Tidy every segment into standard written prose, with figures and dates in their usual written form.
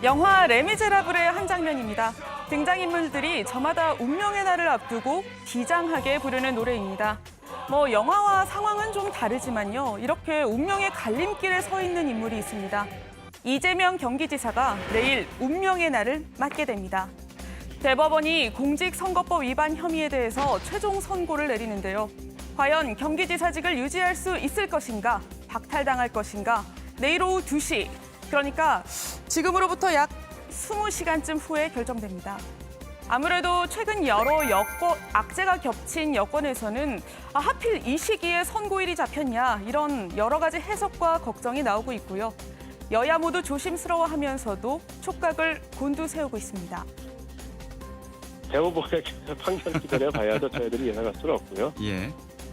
영화 레미제라블의 한 장면입니다. 등장인물들이 저마다 운명의 날을 앞두고 비장하게 부르는 노래입니다. 영화와 상황은 좀 다르지만요. 이렇게 운명의 갈림길에 서 있는 인물이 있습니다. 이재명 경기지사가 내일 운명의 날을 맞게 됩니다. 대법원이 공직선거법 위반 혐의에 대해서 최종 선고를 내리는데요. 과연 경기지사직을 유지할 수 있을 것인가, 박탈당할 것인가, 내일 오후 2시, 그러니까 지금으로부터 약 20시간쯤 후에 결정됩니다. 아무래도 최근 여러 악재가 겹친 여권에서는 하필 이 시기에 선고일이 잡혔냐, 이런 여러 가지 해석과 걱정이 나오고 있고요. 여야 모두 조심스러워하면서도 촉각을 곤두세우고 있습니다. 대법원의 판결 기다려봐야죠. 저희들이 예상할 수는 없고요. 예.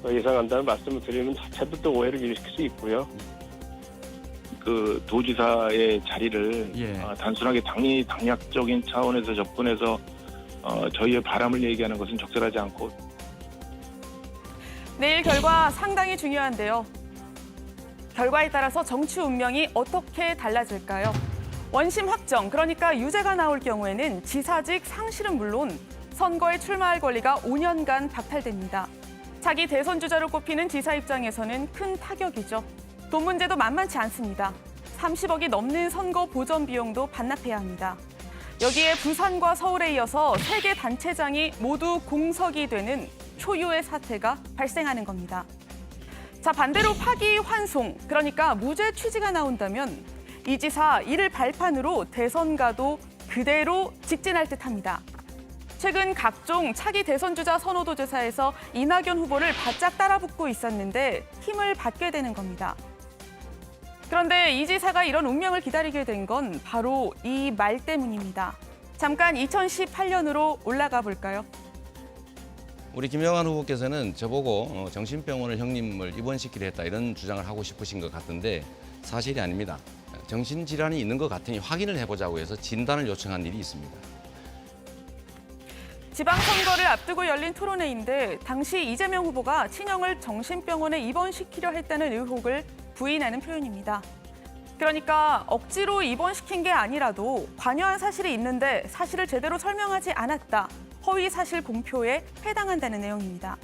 예상한다는 말씀을 드리는 자체도 또 오해를 일으킬 수 있고요. 그 도지사의 자리를 예. 단순하게 당략적인 차원에서 접근해서 저희의 바람을 얘기하는 것은 적절하지 않고. 내일 결과 상당히 중요한데요. 결과에 따라서 정치 운명이 어떻게 달라질까요? 원심 확정, 그러니까 유죄가 나올 경우에는 지사직 상실은 물론 선거에 출마할 권리가 5년간 박탈됩니다. 차기 대선 주자로 꼽히는 지사 입장에서는 큰 타격이죠. 돈 문제도 만만치 않습니다. 30억이 넘는 선거 보전 비용도 반납해야 합니다. 여기에 부산과 서울에 이어서 3개 단체장이 모두 공석이 되는 초유의 사태가 발생하는 겁니다. 자, 반대로 파기환송, 그러니까 무죄 취지가 나온다면 이 지사 이를 발판으로 대선가도 그대로 직진할 듯합니다. 최근 각종 차기 대선 주자 선호도 조사에서 이낙연 후보를 바짝 따라붙고 있었는데 힘을 받게 되는 겁니다. 그런데 이 지사가 이런 운명을 기다리게 된 건 바로 이 말 때문입니다. 잠깐 2018년으로 올라가 볼까요? 우리 김영환 후보께서는 저보고 정신병원을 형님을 입원시키려 했다 이런 주장을 하고 싶으신 것 같은데 사실이 아닙니다. 정신질환이 있는 것 같으니 확인을 해보자고 해서 진단을 요청한 일이 있습니다. 지방선거를 앞두고 열린 토론회인데 당시 이재명 후보가 친형을 정신병원에 입원시키려 했다는 의혹을 부인하는 표현입니다. 그러니까 억지로 입원시킨 게 아니라도 관여한 사실이 있는데 사실을 제대로 설명하지 않았다. 허위 사실 공표에 해당한다는 내용입니다.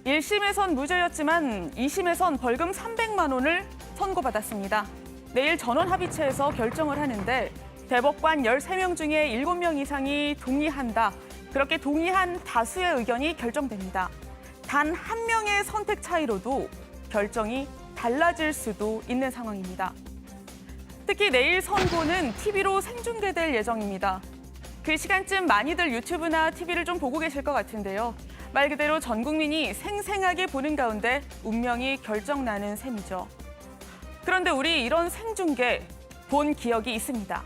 1심에선 무죄였지만 2심에선 벌금 300만 원을 선고받았습니다. 내일 전원합의체에서 결정을 하는데 대법관 13명 중에 7명 이상이 동의한다. 그렇게 동의한 다수의 의견이 결정됩니다. 단 한 명의 선택 차이로도 결정이 달라질 수도 있는 상황입니다. 특히 내일 선고는 TV로 생중계될 예정입니다. 그 시간쯤 많이들 유튜브나 TV를 좀 보고 계실 것 같은데요. 말 그대로 전 국민이 생생하게 보는 가운데 운명이 결정나는 셈이죠. 그런데 우리 이런 생중계 본 기억이 있습니다.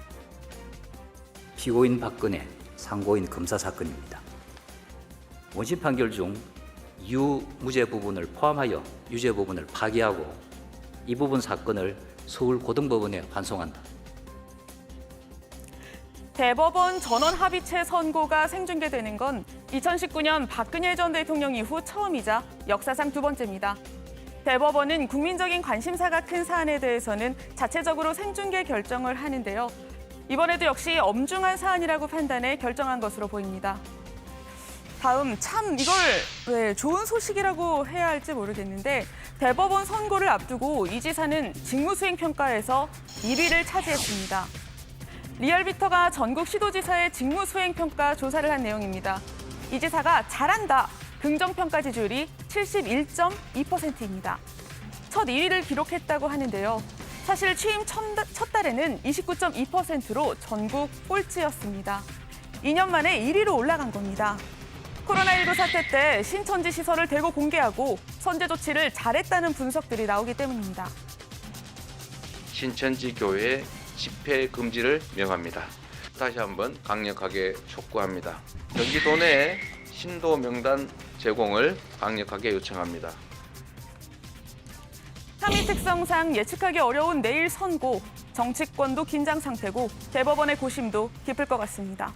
피고인 박근혜, 상고인 검사 사건입니다. 원심 판결 중 유무죄 부분을 포함하여 유죄 부분을 파기하고 이 부분 사건을 서울고등법원에 환송한다. 대법원 전원합의체 선고가 생중계되는 건 2019년 박근혜 전 대통령 이후 처음이자 역사상 2번째입니다. 대법원은 국민적인 관심사가 큰 사안에 대해서는 자체적으로 생중계 결정을 하는데요. 이번에도 역시 엄중한 사안이라고 판단해 결정한 것으로 보입니다. 다음, 참 이걸 왜 좋은 소식이라고 해야 할지 모르겠는데 대법원 선고를 앞두고 이 지사는 직무수행 평가에서 1위를 차지했습니다. 리얼미터가 전국 시도지사의 직무수행 평가 조사를 한 내용입니다. 이 지사가 잘한다, 긍정평가 지지율이 71.2%입니다. 첫 2위를 기록했다고 하는데요. 사실 취임 첫 달에는 29.2%로 전국 꼴찌였습니다. 2년 만에 1위로 올라간 겁니다. 코로나19 사태 때 신천지 시설을 대거 공개하고 선제 조치를 잘했다는 분석들이 나오기 때문입니다. 신천지 교회 집회 금지를 명합니다. 다시 한번 강력하게 촉구합니다. 경기도 내 신도 명단 제공을 강력하게 요청합니다. 혐의 특성상 예측하기 어려운 내일 선고, 정치권도 긴장 상태고 대법원의 고심도 깊을 것 같습니다.